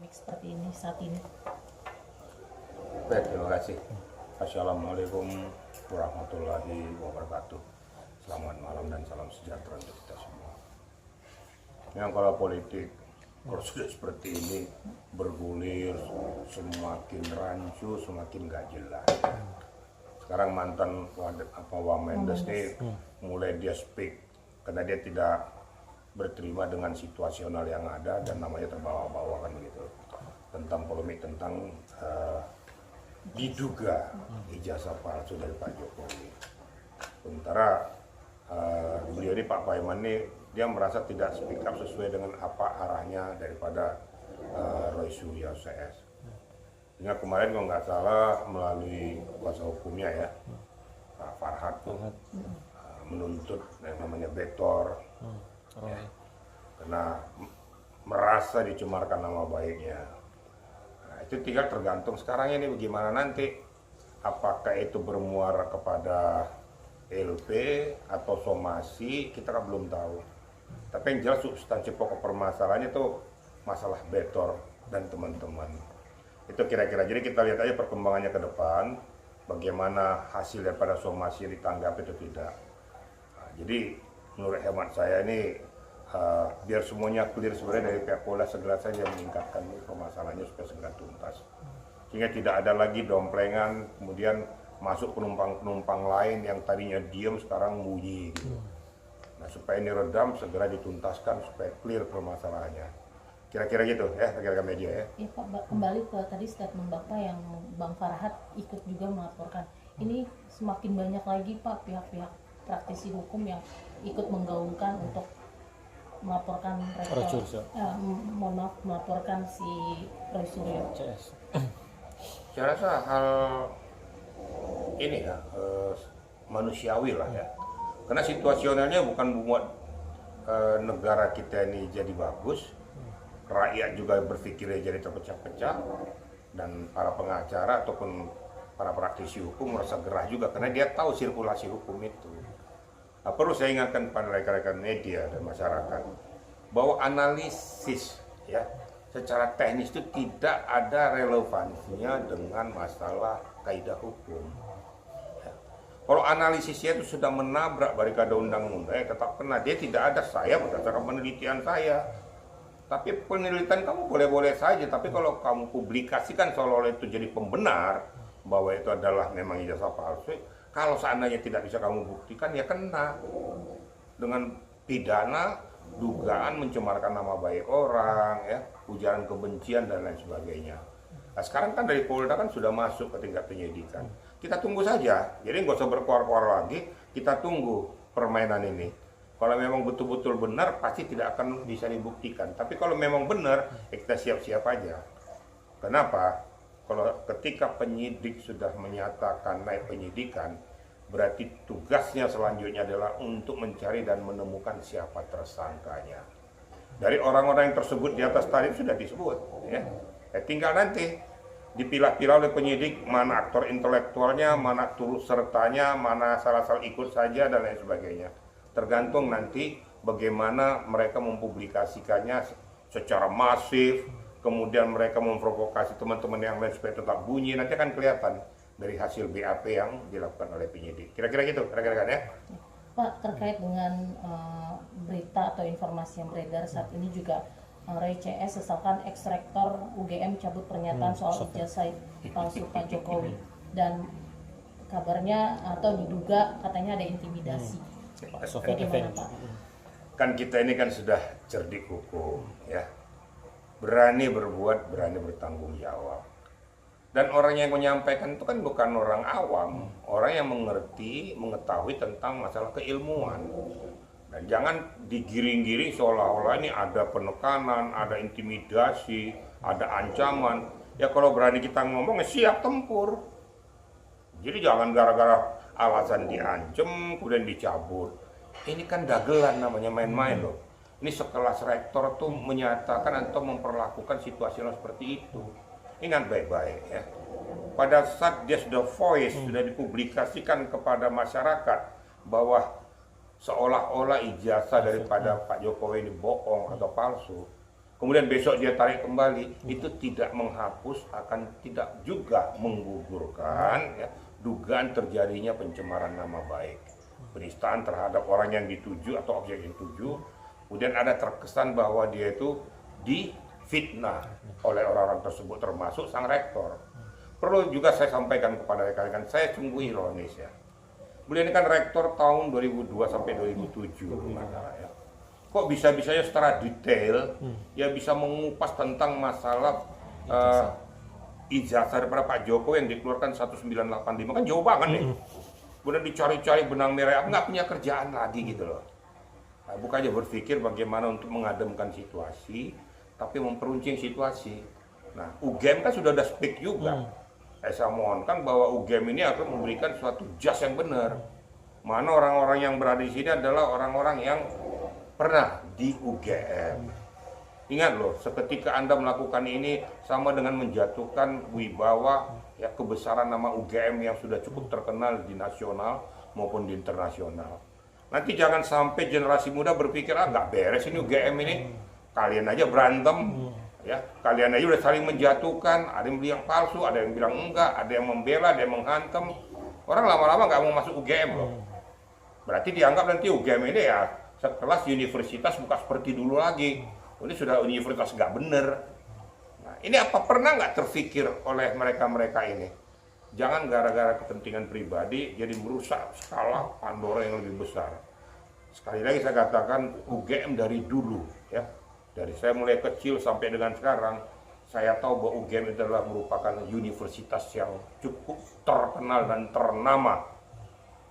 polemik seperti ini saat ini? Baik, terima kasih. Assalamualaikum warahmatullahi wabarakatuh. Selamat malam dan salam sejahtera untuk kita semua. Yang kalau politik, kalau sudah seperti ini bergulir, semakin rancu, semakin gak jelas. Sekarang mantan Wamendes ini mulai dia speak karena dia tidak berterima dengan situasional yang ada dan namanya terbawa-bawa kan begitu, tentang polemik tentang diduga ijazah palsu dari Pak Jokowi. Sementara beliau ini, Pak Paiman ini, dia merasa tidak speak up sesuai dengan apa arahnya daripada Roy Suryo CS. Sehingga kemarin kalau nggak salah melalui kuasa hukumnya ya, Pak Farhad tuh menuntut yang namanya Bektor ya, karena merasa dicemarkan nama baiknya. Nah, itu tinggal tergantung sekarang ini bagaimana nanti, apakah itu bermuara kepada LP atau somasi, kita kan belum tahu. Tapi yang jelas substansi pokok permasalahannya itu masalah Bektor dan teman-teman. Itu kira-kira, jadi kita lihat aja perkembangannya ke depan, bagaimana hasil daripada somasi ditanggapi atau tidak. Nah, jadi menurut hemat saya ini biar semuanya clear sebenarnya dari pihak Polda, segera saja meningkatkan permasalahannya supaya segera tuntas. Sehingga tidak ada lagi domplengan, kemudian masuk penumpang-penumpang lain yang tadinya diam sekarang bunyi gitu. Nah, supaya ini redam, segera dituntaskan supaya clear permasalahannya. Kira-kira gitu ya, rekan-rekan media ya. Ya Pak, kembali ke tadi statement Bapak yang Bang Farhad ikut juga melaporkan. Ini semakin banyak lagi Pak pihak-pihak praktisi hukum yang ikut menggaungkan untuk melaporkan rektor, melaporkan si Roy Suryo CS. Saya rasa hal ini ya manusiawi lah ya, karena situasionalnya bukan membuat negara kita ini jadi bagus, rakyat juga berpikirnya jadi terpecah-pecah, dan para pengacara ataupun para praktisi hukum merasa gerah juga karena dia tahu sirkulasi hukum itu. Nah, perlu saya ingatkan pada rekan-rekan media dan masyarakat bahwa analisis ya secara teknis itu tidak ada relevansinya dengan masalah kaidah hukum. Ya. Kalau analisisnya itu sudah menabrak barikade undang-undang, tetap kena. Dia tidak ada, saya berdasarkan penelitian saya. Tapi penelitian kamu boleh-boleh saja, tapi kalau kamu publikasikan seolah-olah itu jadi pembenar bahwa itu adalah memang ijazah palsu, kalau seandainya tidak bisa kamu buktikan, ya kena dengan pidana, dugaan mencemarkan nama baik orang, ya, ujaran kebencian dan lain sebagainya. Nah, sekarang kan dari Polda kan sudah masuk ke tingkat penyidikan. Kita tunggu saja, jadi nggak usah berkuar-kuar lagi, kita tunggu permainan ini. Kalau memang betul-betul benar, pasti tidak akan bisa dibuktikan. Tapi kalau memang benar, kita siap-siap aja. Kenapa? Kalau ketika penyidik sudah menyatakan naik penyidikan, berarti tugasnya selanjutnya adalah untuk mencari dan menemukan siapa tersangkanya. Dari orang-orang yang tersebut di atas tadi sudah disebut, ya. Tinggal nanti dipilah-pilah oleh penyidik mana aktor intelektualnya, mana turut sertanya, mana salah-salah ikut saja dan lain sebagainya. Tergantung nanti bagaimana mereka mempublikasikannya secara masif, kemudian mereka memprovokasi teman-teman yang lain supaya tetap bunyi, nanti akan kelihatan dari hasil BAP yang dilakukan oleh penyidik. Kira-kira gitu, rekan-rekan ya. Pak, terkait dengan berita atau informasi yang beredar saat ini juga Roy CS sesalkan ex-rektor UGM cabut pernyataan soal ijazah palsu Pak Jokowi, dan kabarnya atau diduga katanya ada intimidasi. Bagaimana Pak? Kan kita ini kan sudah cerdik hukum ya, berani berbuat, berani bertanggung jawab. Dan orang yang menyampaikan itu kan bukan orang awam, orang yang mengerti, mengetahui tentang masalah keilmuan. Dan jangan digiring-giring seolah-olah ini ada penekanan, ada intimidasi, ada ancaman. Ya kalau berani kita ngomong, ya siap tempur. Jadi jangan gara-gara alasan diancam, kemudian dicabut. Ini kan dagelan namanya, main-main loh. Ini sekelas rektor tuh menyatakan atau memperlakukan situasional seperti itu. Ingat baik-baik ya. Pada saat dia sudah voice, sudah dipublikasikan kepada masyarakat bahwa seolah-olah ijazah daripada Pak Jokowi ini bohong atau palsu, kemudian besok dia tarik kembali, itu tidak menghapus, akan tidak juga menggugurkan ya, dugaan terjadinya pencemaran nama baik, penistaan terhadap orang yang dituju atau objek yang dituju, kemudian ada terkesan bahwa dia itu difitnah oleh orang-orang tersebut termasuk sang rektor. Perlu juga saya sampaikan kepada rekan-rekan, saya sungguh ironis ya. Beliau ini kan rektor tahun 2002 sampai 2007 ya. Kok bisa-bisanya secara detail ya bisa mengupas tentang masalah ijazah daripada Pak Jokowi yang dikeluarkan 1985, kan jauh banget nih. Kemudian dicari-cari benang merah, nggak punya kerjaan lagi gitu loh. Nah, bukannya berpikir bagaimana untuk mengademkan situasi, tapi memperuncing situasi. Nah, UGM kan sudah ada speak juga. Saya mohonkan bahwa UGM ini akan memberikan suatu jas yang benar. Mana orang-orang yang berada di sini adalah orang-orang yang pernah di UGM. Ingat loh, seketika Anda melakukan ini sama dengan menjatuhkan wibawa ya kebesaran nama UGM yang sudah cukup terkenal di nasional maupun di internasional. Nanti jangan sampai generasi muda berpikir nggak beres ini UGM ini, kalian aja berantem, ya kalian aja udah saling menjatuhkan, ada yang bilang palsu, ada yang bilang enggak, ada yang membela, ada yang menghantam. Orang lama-lama nggak mau masuk UGM loh. Berarti dianggap nanti UGM ini ya sekelas universitas bukan seperti dulu lagi. Ini sudah universitas nggak bener. Nah, ini apa pernah nggak terfikir oleh mereka-mereka ini? Jangan gara-gara kepentingan pribadi jadi merusak skala Pandora yang lebih besar. Sekali lagi saya katakan UGM dari dulu ya. Dari saya mulai kecil sampai dengan sekarang, saya tahu bahwa UGM itu adalah merupakan universitas yang cukup terkenal dan ternama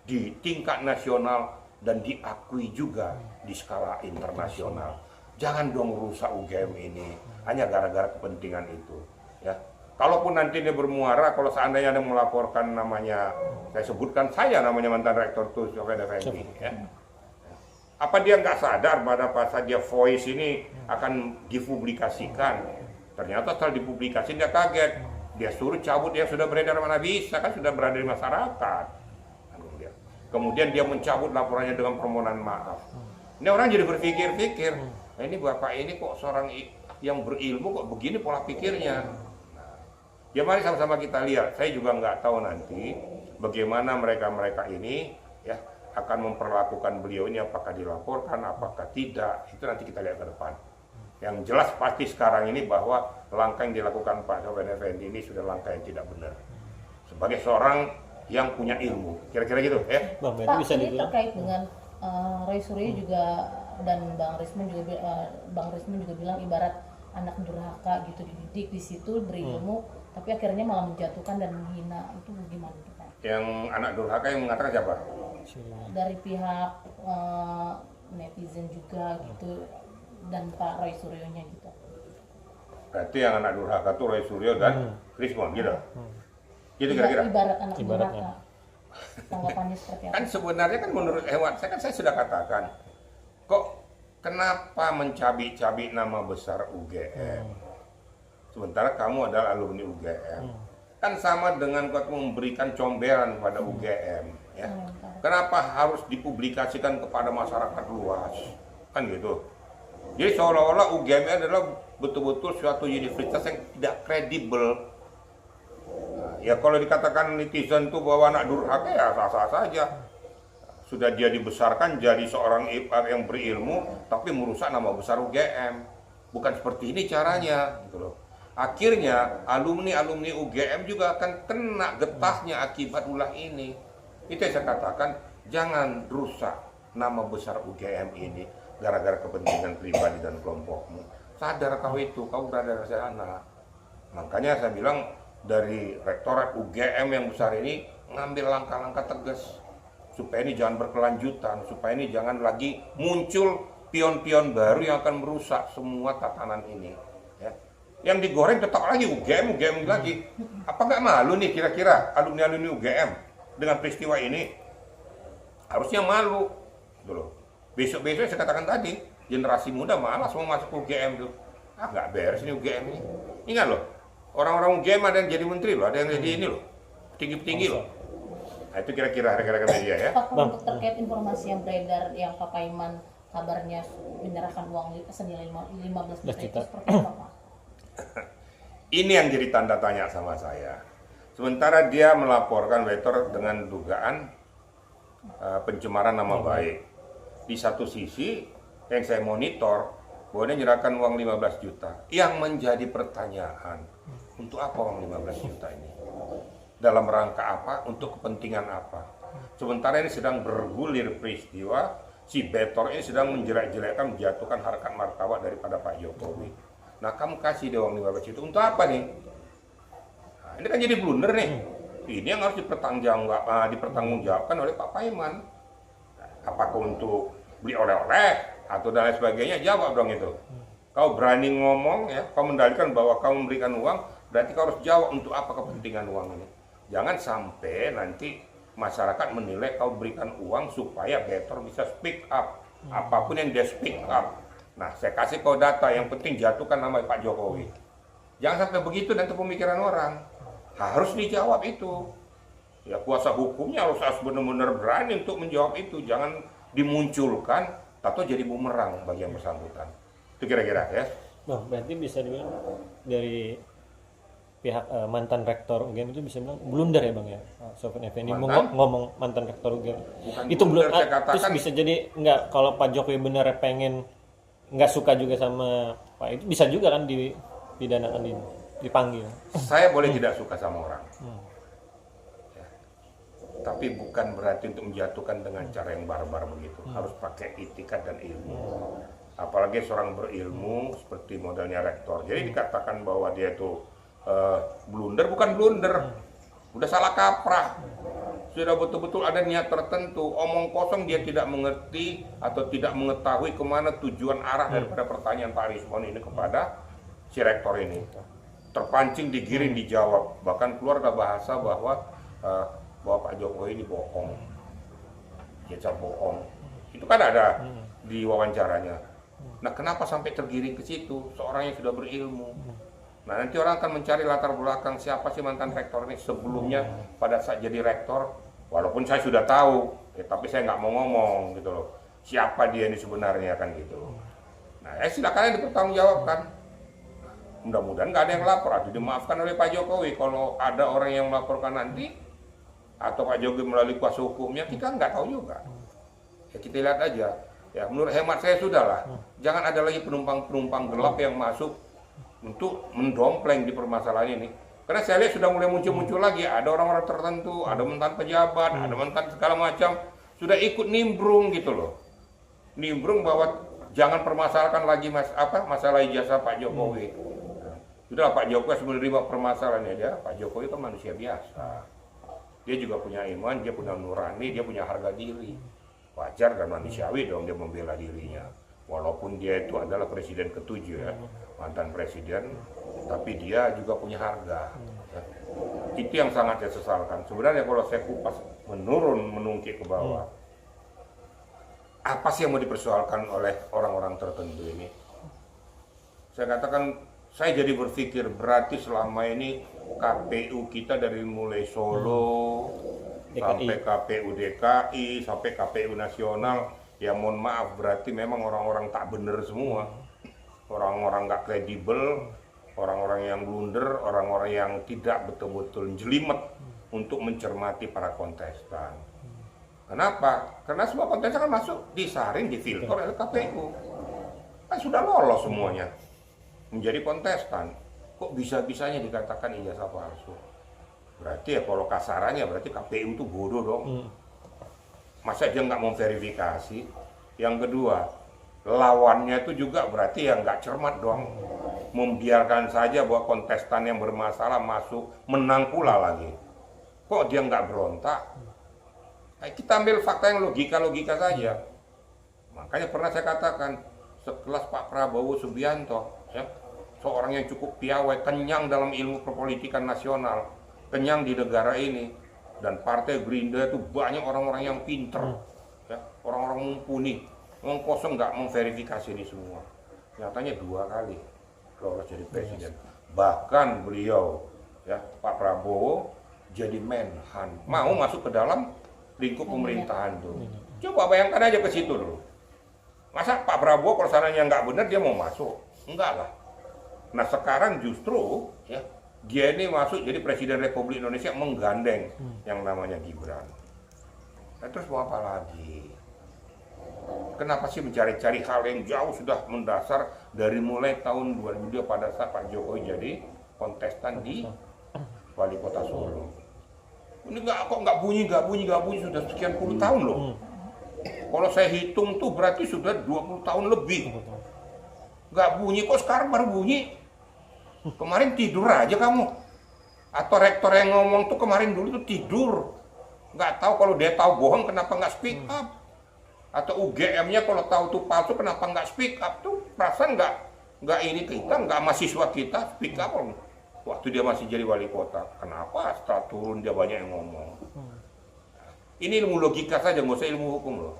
di tingkat nasional dan diakui juga di skala internasional. Jangan dong rusak UGM ini hanya gara-gara kepentingan itu ya. Kalaupun nanti dia bermuara, kalau seandainya ada melaporkan namanya, saya sebutkan saya namanya mantan rektor tuh Sofian Effendi ya. Apa dia nggak sadar pada pas saja voice ini akan dipublikasikan? Ternyata setelah dipublikasi dia kaget, dia suruh cabut yang sudah beredar, mana bisa kan sudah berada di masyarakat. Kemudian dia mencabut laporannya dengan permohonan maaf. Ini orang jadi berpikir-pikir, nah, ini bapak ini kok seorang yang berilmu kok begini pola pikirnya. Nah, ya mari sama-sama kita lihat. Saya juga nggak tahu nanti bagaimana mereka-mereka ini ya akan memperlakukan beliau ini, apakah dilaporkan, apakah tidak. Itu nanti kita lihat ke depan. Yang jelas pasti sekarang ini bahwa langkah yang dilakukan Pak Sofian Effendi ini sudah langkah yang tidak benar. Sebagai seorang yang punya ilmu, kira-kira gitu ya. Bang, Pak, bisa ini terkait dengan Roy Suryo juga dan Bang Risman juga bilang ibarat anak durhaka gitu, dididik di situ berilmu, tapi akhirnya malah menjatuhkan dan menghina. Itu gimana Pak? Yang anak durhaka yang mengatakan siapa? Dari pihak netizen juga gitu dan Pak Roy Suryonya gitu. Berarti yang anak durhaka tuh Roy Suryo dan Risman gitu. Gitu kira-kira. Ibarat anak durhaka. Tanggapannya seperti apa? Kan sebenarnya kan menurut hewan saya sudah katakan, kok kenapa mencabik-cabik nama besar UGM? Sementara kamu adalah alumni UGM. Kan sama dengan kau memberikan comberan pada UGM, ya. Kenapa harus dipublikasikan kepada masyarakat luas? Kan gitu. Jadi seolah-olah UGM adalah betul-betul suatu universitas yang tidak kredibel. Ya kalau dikatakan netizen itu bahwa anak durhaka ya sah-sah saja. Sudah dia dibesarkan jadi seorang yang berilmu tapi merusak nama besar UGM. Bukan seperti ini caranya gitu loh. Akhirnya alumni UGM juga akan kena getahnya akibat ulah ini. Itu yang saya katakan, jangan rusak nama besar UGM ini gara-gara kepentingan pribadi dan kelompokmu. Sadar kau itu, kau berada di sana. Makanya saya bilang dari rektorat UGM yang besar ini ngambil langkah-langkah tegas supaya ini jangan berkelanjutan, supaya ini jangan lagi muncul pion-pion baru yang akan merusak semua tatanan ini. Ya. Yang digoreng tetap lagi UGM lagi. Apa nggak malu nih kira-kira alumni UGM dengan peristiwa ini? Harusnya malu. Gitu loh. Besok-besok saya katakan tadi, generasi muda malas mau masuk UGM tuh. Nggak beres ini UGM ini. Ingat loh, orang-orang UGM ada yang jadi menteri loh, ada yang jadi ini loh, tinggi-tinggi loh. Nah itu kira-kira rekan-rekan media ya. Pak, untuk terkait informasi yang beredar yang Pak Paiman kabarnya menyerahkan uang senilai 15 juta itu juta. seperti apa Pak? Ini yang jadi tanda tanya sama saya. Sementara dia melaporkan Wetor dengan dugaan pencemaran nama baik. Di satu sisi yang saya monitor bahwa dia menyerahkan uang 15 juta. Yang menjadi pertanyaan, untuk apa uang 15 juta ini? Dalam rangka apa? Untuk kepentingan apa? Sementara ini sedang bergulir peristiwa, si Betor ini sedang menjelek-jelekkan, menjatuhkan harkat martabat daripada Pak Jokowi. Nah, kamu kasih dia uang 15 juta untuk apa nih? Nah, ini kan jadi blunder nih. Ini yang harus dipertanggungjawabkan oleh Pak Paiman. Apakah untuk beli oleh-oleh atau dan lain sebagainya? Jawab dong itu. Kau berani ngomong ya, kau mendalilkan bahwa kau memberikan uang, berarti kau harus jawab untuk apa kepentingan uang ini. Jangan sampai nanti masyarakat menilai kau berikan uang supaya Betor bisa speak up. Apapun yang dia speak up. Nah, saya kasih kau data, yang penting jatuhkan nama Pak Jokowi. Jangan sampai begitu nanti pemikiran orang. Harus dijawab itu. Ya, kuasa hukumnya harus benar-benar berani untuk menjawab itu. Jangan dimunculkan atau jadi bumerang bagi yang bersangkutan. Itu kira-kira ya. Bang, berarti bisa dibilang dari pihak mantan rektor UGM itu bisa bilang blunder ya Bang ya, Sofyan Effendi ngomong mantan rektor UGM Bukan itu belum blunder, saya katakan. terus bisa jadi nggak, kalau Pak Jokowi benar pengen nggak suka juga sama Pak itu bisa juga kan dipidanakan, dipanggil. Saya boleh tidak suka sama orang, ya. Tapi bukan berarti untuk menjatuhkan dengan cara yang barbar begitu. Harus pakai itikat dan ilmu. Apalagi seorang berilmu seperti modelnya rektor. Jadi dikatakan bahwa dia itu blunder, bukan blunder, udah salah kaprah, sudah betul-betul ada niat tertentu, omong kosong, dia tidak mengerti atau tidak mengetahui kemana tujuan arah daripada pertanyaan Pak Rismon ini kepada si rektor ini. Terpancing, digiring, dijawab, bahkan keluar ke bahasa bahwa Pak Jokowi ini bohong, dia bohong, itu kan ada di wawancaranya. Nah, kenapa sampai tergiring ke situ? Seorang yang sudah berilmu. Nah, nanti orang akan mencari latar belakang siapa sih mantan rektor ini sebelumnya pada saat jadi rektor. Walaupun saya sudah tahu, tapi saya nggak mau ngomong gitu loh. Siapa dia ini sebenarnya kan gitu. Nah, silakan yang dipertanggungjawabkan. Mudah-mudahan nggak ada yang lapor atau dimaafkan oleh Pak Jokowi. Kalau ada orang yang melaporkan nanti atau Pak Jokowi melalui kuasa hukumnya, kita nggak tahu juga. Ya, kita lihat aja. Ya, menurut hemat saya sudahlah. Jangan ada lagi penumpang-penumpang gelap yang masuk untuk mendompleng di permasalahan ini. Karena saya lihat sudah mulai muncul-muncul lagi, ada orang-orang tertentu, ada mantan pejabat, ada mantan segala macam, sudah ikut nimbrung gitu loh. Nimbrung bahwa jangan permasalahkan lagi masalah ijazah Pak Jokowi. Sudahlah, Pak Jokowi harus menerima permasalahannya dia. Pak Jokowi kan manusia biasa. Dia juga punya iman, dia punya nurani, dia punya harga diri. Wajar dan manusiawi dong dia membela dirinya. Walaupun dia itu adalah presiden ke-7 ya, mantan presiden, tapi dia juga punya harga. Ya. Itu yang sangat saya sesalkan. Sebenarnya kalau saya kupas menungkik ke bawah, apa sih yang mau dipersoalkan oleh orang-orang tertentu ini? Saya katakan, saya jadi berpikir berarti selama ini KPU kita dari mulai Solo sampai KPU DKI sampai KPU nasional. Ya mohon maaf, berarti memang orang-orang tak benar semua. Orang-orang gak kredibel, orang-orang yang blunder, orang-orang yang tidak betul-betul jelimet untuk mencermati para kontestan. Kenapa? Karena semua kontestan kan masuk, disaring, difilter oleh KPU. Kan sudah lolos semuanya menjadi kontestan. Kok bisa-bisanya dikatakan ijazah palsu? Berarti ya kalau kasarannya berarti KPU itu bodoh dong. Masa dia nggak memverifikasi? Yang kedua, lawannya itu juga berarti ya nggak cermat dong. Membiarkan saja bahwa kontestan yang bermasalah masuk, menang pula lagi. Kok dia nggak berontak? Nah, kita ambil fakta yang logika-logika saja. Makanya pernah saya katakan, sekelas Pak Prabowo Subianto, ya, seorang yang cukup piawai, kenyang dalam ilmu perpolitikan nasional, kenyang di negara ini. Dan partai Gerindra itu banyak orang-orang yang pinter, ya, orang-orang mumpuni, ngomong kosong nggak memverifikasi ini semua. Nyatanya 2 kali lolos jadi presiden. Bahkan beliau, ya, Pak Prabowo jadi Menhan, mau masuk ke dalam lingkup pemerintahan tuh. Coba bayangkan aja ke situ dulu. Masa Pak Prabowo kalau sananya nggak benar dia mau masuk? Enggak lah. Nah sekarang justru ya dia ini masuk jadi Presiden Republik Indonesia menggandeng yang namanya Gibran. Nah, terus mau apa lagi? Kenapa sih mencari-cari hal yang jauh sudah mendasar dari mulai tahun 2002 pada saat Pak Jokowi jadi kontestan di Wali Kota Solo. Ini nggak bunyi sudah sekian puluh tahun loh. Kalau saya hitung tuh berarti sudah 20 tahun lebih. Nggak bunyi, kok sekarang baru bunyi? Kemarin tidur aja kamu. Atau rektor yang ngomong tuh kemarin dulu tuh tidur. Nggak tahu, kalau dia tahu bohong kenapa nggak speak up? Atau UGM-nya kalau tahu tuh palsu kenapa nggak speak up? Tuh perasaan nggak ini kita, nggak mahasiswa kita speak up waktu dia masih jadi wali kota. Kenapa setelah turun dia banyak yang ngomong? Ini ilmu logika saja, nggak usah ilmu hukum loh.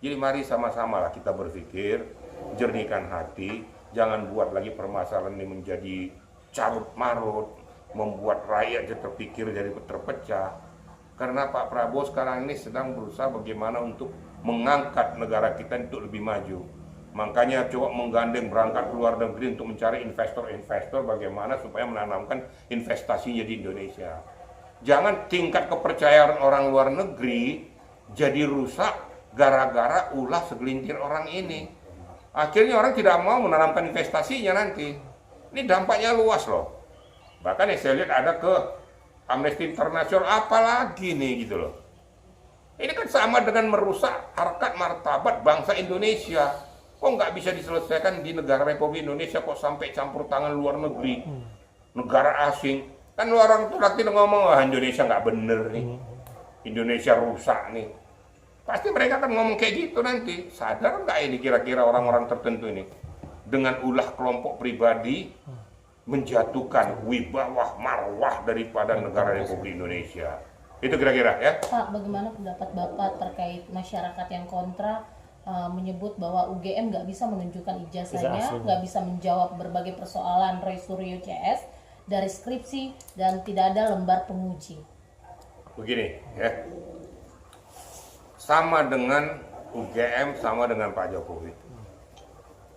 Jadi mari sama-sama lah kita berpikir, jernihkan hati, jangan buat lagi permasalahan ini menjadi carut marut, membuat rakyat terpikir jadi terpecah. Karena Pak Prabowo sekarang ini sedang berusaha bagaimana untuk mengangkat negara kita untuk lebih maju. Makanya coba menggandeng berangkat ke luar negeri untuk mencari investor-investor bagaimana supaya menanamkan investasinya di Indonesia. Jangan tingkat kepercayaan orang luar negeri jadi rusak gara-gara ulah segelintir orang ini. Akhirnya orang tidak mau menanamkan investasinya nanti. Ini dampaknya luas loh. Bahkan yang saya lihat ada ke Amnesty International, apalagi nih gitu loh. Ini kan sama dengan merusak harkat martabat bangsa Indonesia. Kok nggak bisa diselesaikan di negara Republik Indonesia, kok sampai campur tangan luar negeri, negara asing. Kan orang tuh nanti ngomong, wah Indonesia nggak bener nih, Indonesia rusak nih. Pasti mereka akan ngomong kayak gitu nanti. Sadar nggak ini kira-kira orang-orang tertentu ini dengan ulah kelompok pribadi menjatuhkan wibawah marwah daripada negara Republik Indonesia. Itu kira-kira ya. Pak, bagaimana pendapat Bapak terkait masyarakat yang kontra menyebut bahwa UGM nggak bisa menunjukkan ijazahnya, nggak bisa menjawab berbagai persoalan Roy Suryo CS dari skripsi dan tidak ada lembar penguji. Begini ya, sama dengan UGM, sama dengan Pak Jokowi.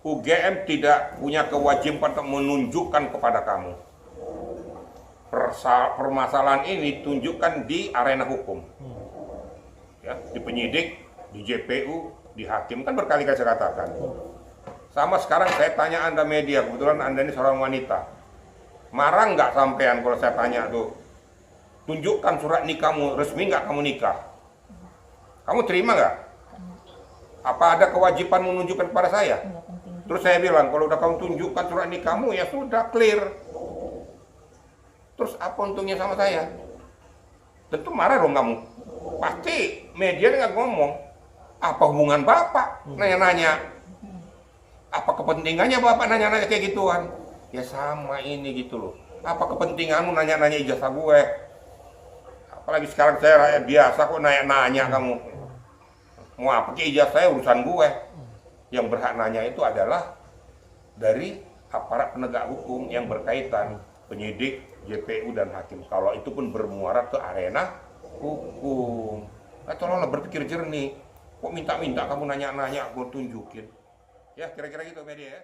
UGM tidak punya kewajiban untuk menunjukkan kepada kamu. Permasalahan ini tunjukkan di arena hukum, ya, di penyidik, di JPU, di hakim, kan berkali-kali saya katakan. Sama sekarang saya tanya Anda media, kebetulan Anda ini seorang wanita, marah nggak sampean kalau saya tanya tuh, tunjukkan surat nikahmu, resmi nggak kamu nikah? Kamu terima nggak? Apa ada kewajiban menunjukkan kepada saya? Terus saya bilang, kalau udah kamu tunjukkan surat nikahmu, ya sudah clear. Terus apa untungnya sama saya? Tentu marah dong kamu. Pasti media nggak ngomong. Apa hubungan Bapak nanya-nanya? Apa kepentingannya Bapak nanya-nanya kayak gituan? Ya sama ini gitu loh. Apa kepentinganmu nanya-nanya ijazah gue? Apalagi sekarang saya rakyat biasa kok nanya-nanya kamu. Mau apa ke ijazah saya, urusan gue. Yang berhak nanya itu adalah dari aparat penegak hukum yang berkaitan, penyidik, JPU dan hakim. Kalau itu pun bermuara ke arena hukum. Nah, tolonglah berpikir jernih. Kok minta-minta kamu nanya-nanya, aku tunjukin. Ya kira-kira gitu media ya.